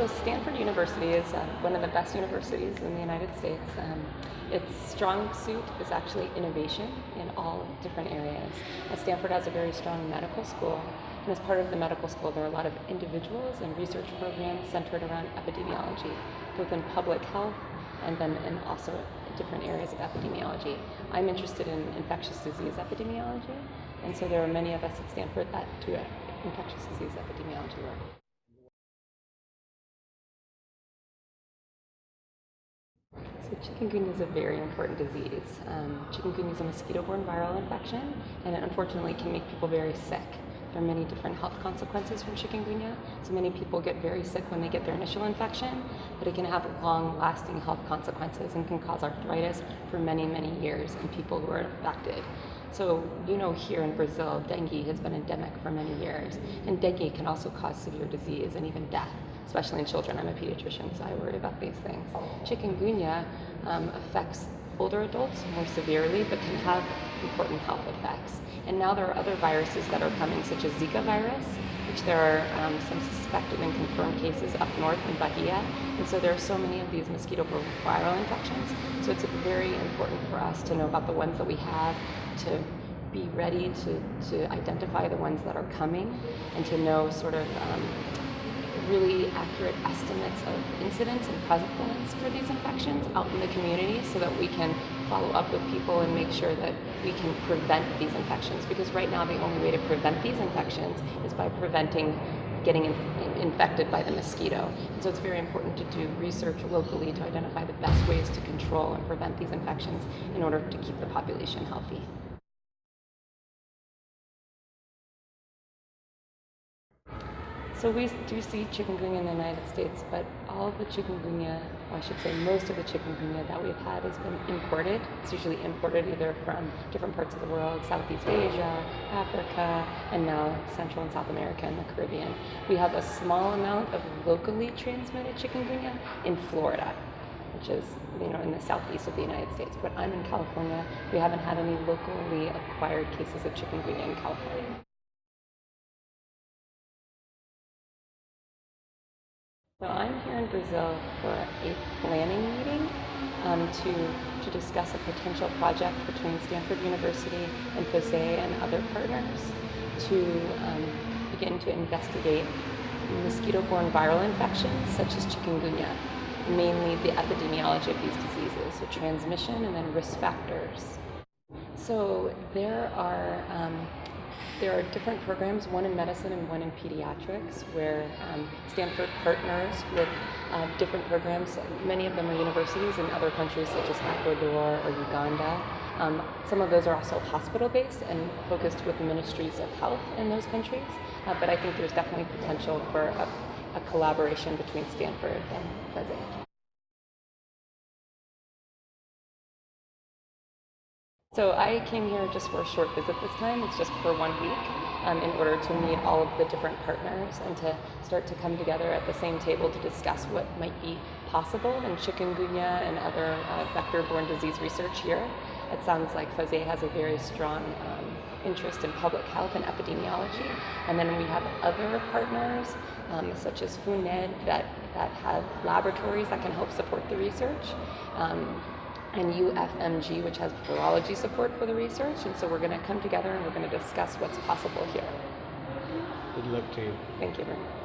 So Stanford University is one of the best universities in the United States. Its strong suit is actually innovation in all different areas. Stanford has a very strong medical school, and as part of the medical school there are a lot of individuals and research programs centered around epidemiology, both in public health and then in also different areas of epidemiology. I'm interested in infectious disease epidemiology, and so there are many of us at Stanford that do infectious disease epidemiology work. So chikungunya is a very important disease. Chikungunya is a mosquito-borne viral infection, and it unfortunately can make people very sick. There are many different health consequences from chikungunya. So many people get very sick when they get their initial infection, but it can have long-lasting health consequences and can cause arthritis for many, many years in people who are affected. So, here in Brazil, dengue has been endemic for many years, and dengue can also cause severe disease and even death, especially in children. I'm a pediatrician, so I worry about these things. Chikungunya affects older adults more severely, but can have important health effects. And now there are other viruses that are coming, such as Zika virus, which there are some suspected and confirmed cases up north in Bahia. And so there are so many of these mosquito-borne viral infections. So it's very important for us to know about the ones that we have, to be ready to identify the ones that are coming, and to know sort of really accurate estimates of incidence and prevalence for these infections out in the community, so that we can follow up with people and make sure that we can prevent these infections. Because right now the only way to prevent these infections is by preventing getting infected by the mosquito. And so it's very important to do research locally to identify the best ways to control and prevent these infections in order to keep the population healthy. So we do see chikungunya in the United States, but all of the chikungunya, or I should say most of the chikungunya that we've had has been imported. It's usually imported either from different parts of the world, Southeast Asia, Africa, and now Central and South America and the Caribbean. We have a small amount of locally transmitted chikungunya in Florida, which is in the southeast of the United States. But I'm in California. We haven't had any locally acquired cases of chikungunya in California. So I'm here in Brazil for a planning meeting to discuss a potential project between Stanford University and Faseh and other partners to begin to investigate mosquito-borne viral infections such as chikungunya, mainly the epidemiology of these diseases, so transmission and then risk factors. So there are different programs, one in medicine and one in pediatrics, where Stanford partners with different programs. Many of them are universities in other countries such as Ecuador or Uganda. Some of those are also hospital-based and focused with ministries of health in those countries, but I think there's definitely potential for a collaboration between Stanford and Faseh. So I came here just for a short visit this time. It's just for 1 week in order to meet all of the different partners and to start to come together at the same table to discuss what might be possible in chikungunya and other vector-borne disease research here. It sounds like Faseh has a very strong interest in public health and epidemiology. And then we have other partners such as FUNED that have laboratories that can help support the research. And UFMG, which has virology support for the research. And so we're going to come together and we're going to discuss what's possible here. Good luck to you. Thank you very much.